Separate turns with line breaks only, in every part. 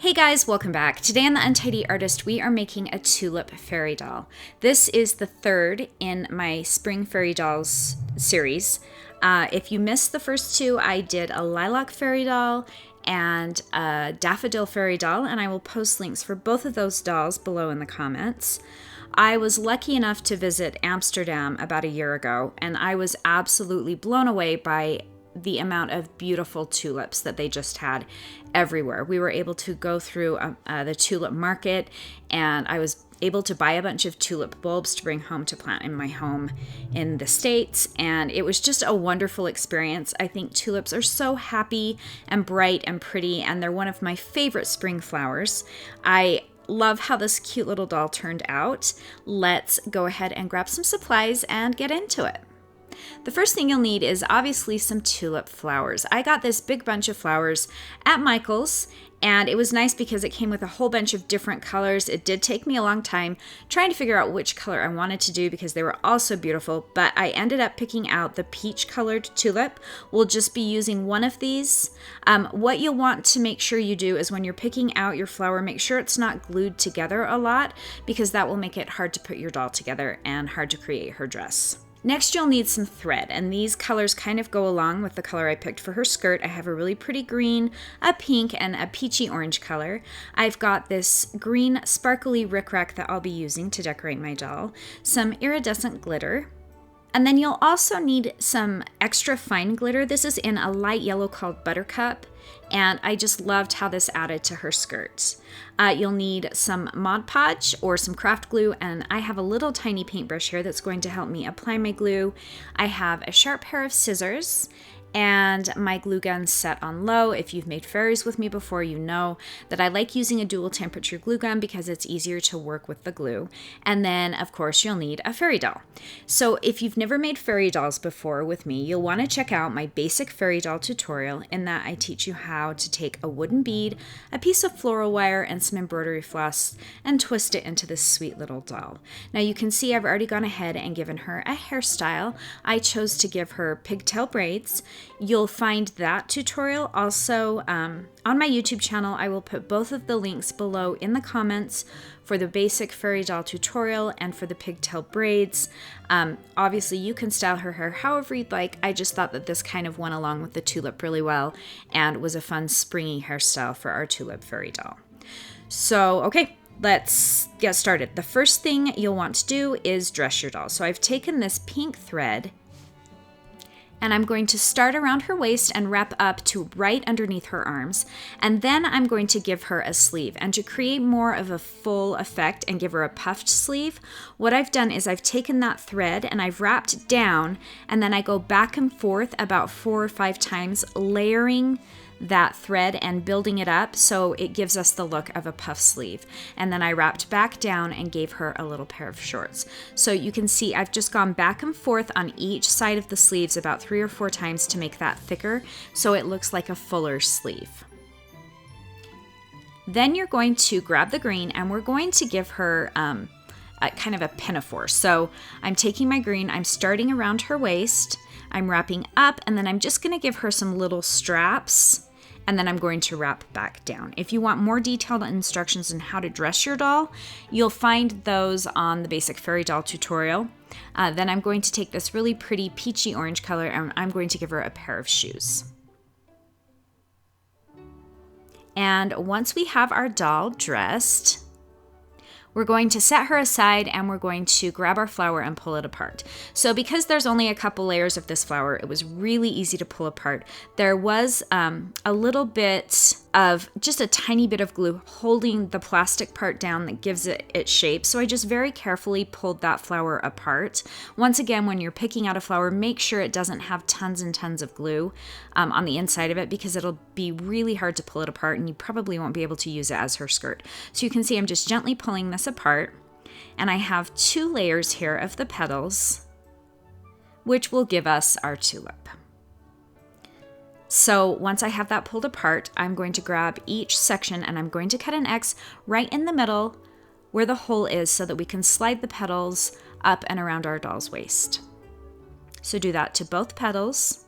Hey guys, welcome back. Today on the Untidy Artist, we are making a Tulip Fairy Doll. This is the third in my Spring Fairy Dolls series. If you missed the first two, I did a Lilac Fairy Doll and a Daffodil Fairy Doll, and I will post links for both of those dolls below in the comments. I was lucky enough to visit Amsterdam about a year ago, and I was absolutely blown away by the amount of beautiful tulips that they just had everywhere. We were able to go through the tulip market, and I was able to buy a bunch of tulip bulbs to bring home to plant in my home in the States, and it was just a wonderful experience. I think tulips are so happy and bright and pretty, and they're one of my favorite spring flowers. I love how this cute little doll turned out. Let's go ahead and grab some supplies and get into it. The first thing you'll need is obviously some tulip flowers. I got this big bunch of flowers at Michael's, and it was nice because it came with a whole bunch of different colors. It did take me a long time trying to figure out which color I wanted to do because they were all so beautiful, but I ended up picking out the peach colored tulip. We'll just be using one of these. What you'll want to make sure you do is when you're picking out your flower, make sure it's not glued together a lot because that will make it hard to put your doll together and hard to create her dress. Next, you'll need some thread, and these colors kind of go along with the color I picked for her skirt. I have a really pretty green, a pink, and a peachy orange color. I've got this green sparkly rickrack that I'll be using to decorate my doll, some iridescent glitter, and then you'll also need some extra fine glitter. This is in a light yellow called Buttercup, and I just loved how this added to her skirt. You'll need some Mod Podge or some craft glue, and I have a little tiny paintbrush here that's going to help me apply my glue. I have a sharp pair of scissors and my glue gun set on low. If you've made fairies with me before, you know that I like using a dual temperature glue gun because it's easier to work with the glue. And then, of course, you'll need a fairy doll. So if you've never made fairy dolls before with me, you'll want to check out my basic fairy doll tutorial. In that, I teach you how to take a wooden bead, a piece of floral wire, and some embroidery floss and twist it into this sweet little doll. Now you can see I've already gone ahead and given her a hairstyle. I chose to give her pigtail braids. You'll find that tutorial also on my YouTube channel. I will put both of the links below in the comments for the basic fairy doll tutorial and for the pigtail braids. Obviously, you can style her hair however you'd like. I just thought that this kind of went along with the tulip really well and was a fun springy hairstyle for our tulip fairy doll. So, okay. Let's get started. The first thing you'll want to do is dress your doll. So I've taken this pink thread and I'm going to start around her waist and wrap up to right underneath her arms. And then I'm going to give her a sleeve. And to create more of a full effect and give her a puffed sleeve, what I've done is I've taken that thread and I've wrapped down, and then I go back and forth about 4 or 5 times, layering that thread and building it up so it gives us the look of a puff sleeve. And then I wrapped back down and gave her a little pair of shorts. So you can see I've just gone back and forth on each side of the sleeves about 3 or 4 times to make that thicker so it looks like a fuller sleeve. Then you're going to grab the green and we're going to give her kind of a pinafore. So I'm taking my green, I'm starting around her waist, I'm wrapping up, and then I'm just going to give her some little straps, and then I'm going to wrap back down. If you want more detailed instructions on how to dress your doll, you'll find those on the basic fairy doll tutorial. Then I'm going to take this really pretty peachy orange color and I'm going to give her a pair of shoes. And once we have our doll dressed, we're going to set her aside and we're going to grab our flower and pull it apart. So because there's only a couple layers of this flower, it was really easy to pull apart. There was a little bit of just a tiny bit of glue holding the plastic part down that gives it its shape. So I just very carefully pulled that flower apart. Once again, when you're picking out a flower, make sure it doesn't have tons and tons of glue on the inside of it because it'll be really hard to pull it apart and you probably won't be able to use it as her skirt. So you can see I'm just gently pulling this apart, and I have 2 layers here of the petals, which will give us our tulip. So once I have that pulled apart, I'm going to grab each section and I'm going to cut an X right in the middle where the hole is so that we can slide the petals up and around our doll's waist. So do that to both petals.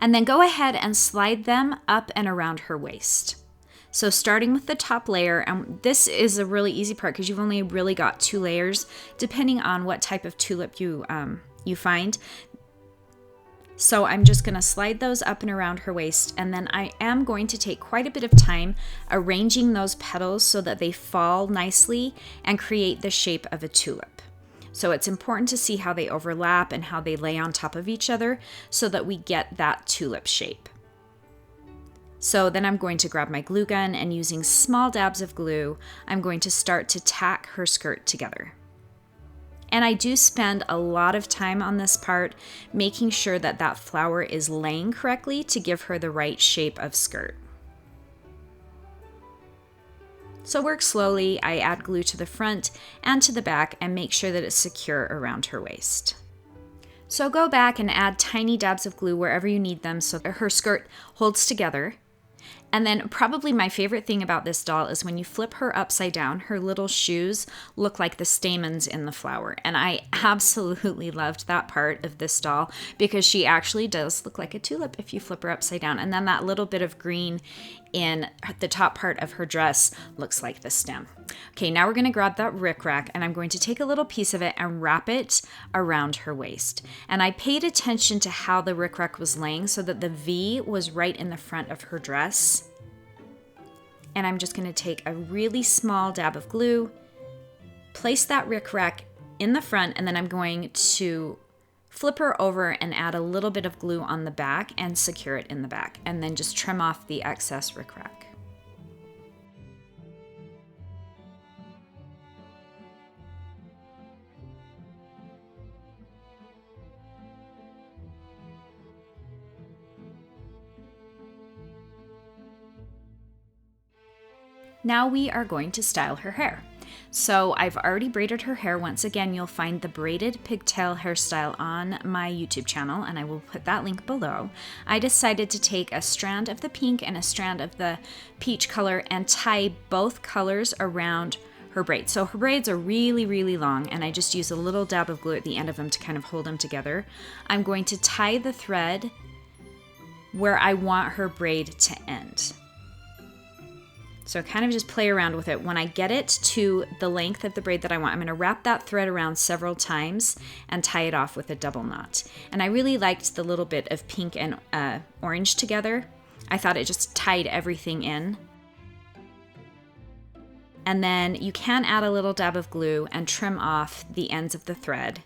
And then go ahead and slide them up and around her waist. So starting with the top layer, and this is a really easy part because you've only really got 2 layers, depending on what type of tulip you find. So I'm just going to slide those up and around her waist, and then I am going to take quite a bit of time arranging those petals so that they fall nicely and create the shape of a tulip. So it's important to see how they overlap and how they lay on top of each other so that we get that tulip shape. So then I'm going to grab my glue gun, and using small dabs of glue, I'm going to start to tack her skirt together. And I do spend a lot of time on this part, making sure that that flower is laying correctly to give her the right shape of skirt. So work slowly. I add glue to the front and to the back and make sure that it's secure around her waist. So go back and add tiny dabs of glue wherever you need them so her skirt holds together. And then probably my favorite thing about this doll is when you flip her upside down, her little shoes look like the stamens in the flower. And I absolutely loved that part of this doll because she actually does look like a tulip if you flip her upside down. And then that little bit of green in the top part of her dress looks like the stem. Okay, now we're going to grab that rickrack, and I'm going to take a little piece of it and wrap it around her waist. And I paid attention to how the rickrack was laying so that the V was right in the front of her dress. And I'm just going to take a really small dab of glue, place that rickrack in the front, and then I'm going to flip her over and add a little bit of glue on the back and secure it in the back, and then just trim off the excess rickrack. Now we are going to style her hair. So I've already braided her hair. Once again, you'll find the braided pigtail hairstyle on my YouTube channel, and I will put that link below. I decided to take a strand of the pink and a strand of the peach color and tie both colors around her braids. So her braids are really, really long, and I just use a little dab of glue at the end of them to kind of hold them together. I'm going to tie the thread where I want her braid to end. So kind of just play around with it. When I get it to the length of the braid that I want, I'm going to wrap that thread around several times and tie it off with a double knot. And I really liked the little bit of pink and orange together. I thought it just tied everything in. And then you can add a little dab of glue and trim off the ends of the thread.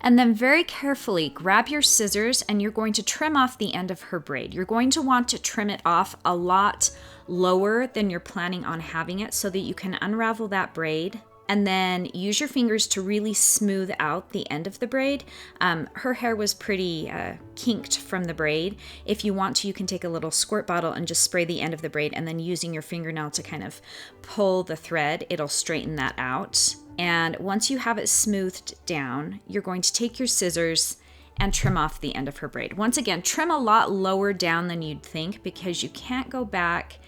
And then very carefully grab your scissors, and you're going to trim off the end of her braid. You're going to want to trim it off a lot lower than you're planning on having it so that you can unravel that braid. And then use your fingers to really smooth out the end of the braid. Her hair was pretty kinked from the braid. If you want to, you can take a little squirt bottle and just spray the end of the braid, and then using your fingernail to kind of pull the thread, it'll straighten that out. And once you have it smoothed down, you're going to take your scissors and trim off the end of her braid. Once again, trim a lot lower down than you'd think because you can't go back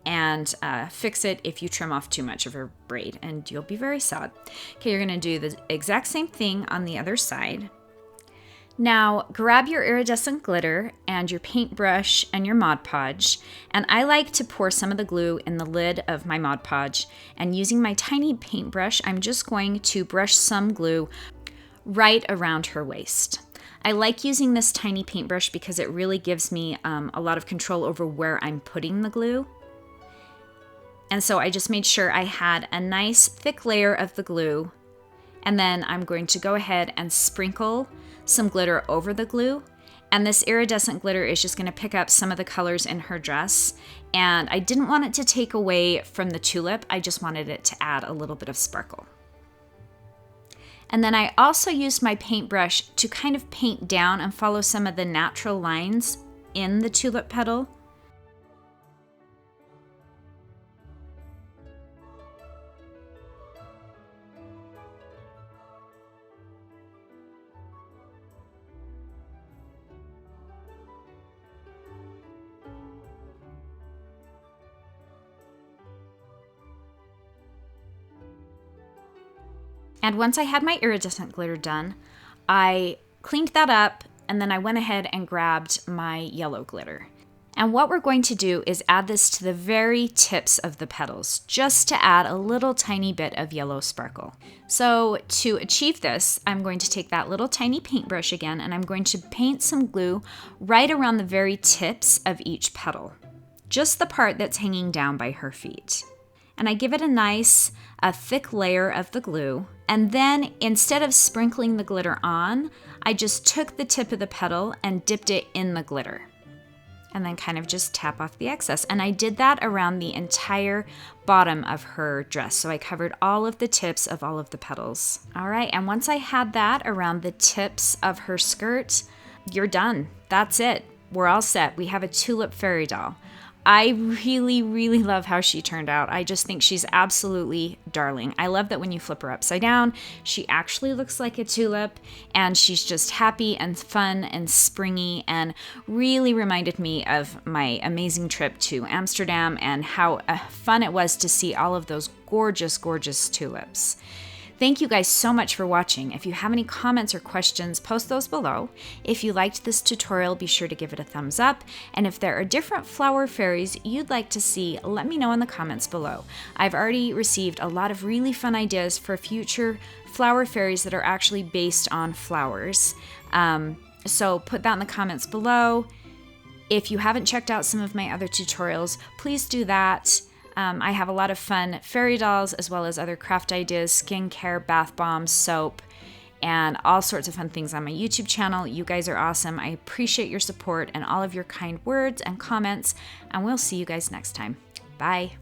and fix it if you trim off too much of her braid, and you'll be very sad. Okay, you're gonna do the exact same thing on the other side. Now, grab your iridescent glitter and your paintbrush and your Mod Podge, and I like to pour some of the glue in the lid of my Mod Podge, and using my tiny paintbrush, I'm just going to brush some glue right around her waist. I like using this tiny paintbrush because it really gives me a lot of control over where I'm putting the glue. And so I just made sure I had a nice thick layer of the glue, and then I'm going to go ahead and sprinkle some glitter over the glue. And this iridescent glitter is just going to pick up some of the colors in her dress. And I didn't want it to take away from the tulip, I just wanted it to add a little bit of sparkle. And then I also used my paintbrush to kind of paint down and follow some of the natural lines in the tulip petal. And once I had my iridescent glitter done, I Cleaned that up, and then I went ahead and grabbed my yellow glitter. And what we're going to do is add this to the very tips of the petals, just to add a little tiny bit of yellow sparkle. So to achieve this, I'm going to take that little tiny paintbrush again, and I'm going to paint some glue right around the very tips of each petal, just the part that's hanging down by her feet. And I give it a nice, thick layer of the glue. And then instead of sprinkling the glitter on, I just took the tip of the petal and dipped it in the glitter. And then kind of just tap off the excess. And I did that around the entire bottom of her dress. So I covered all of the tips of all of the petals. All right, and once I had that around the tips of her skirt, you're done. That's it. We're all set. We have a Tulip Fairy Doll. I really, really love how she turned out. I just think she's absolutely darling. I love that when you flip her upside down, she actually looks like a tulip, and she's just happy and fun and springy, and really reminded me of my amazing trip to Amsterdam and how fun it was to see all of those gorgeous, gorgeous tulips. Thank you guys so much for watching. If you have any comments or questions, post those below. If you liked this tutorial, be sure to give it a thumbs up. And if there are different flower fairies you'd like to see, let me know in the comments below. I've already received a lot of really fun ideas for future flower fairies that are actually based on flowers. So put that in the comments below. If you haven't checked out some of my other tutorials, please do that. I have a lot of fun fairy dolls, as well as other craft ideas, skincare, bath bombs, soap, and all sorts of fun things on my YouTube channel. You guys are awesome. I appreciate your support and all of your kind words and comments, and we'll see you guys next time. Bye.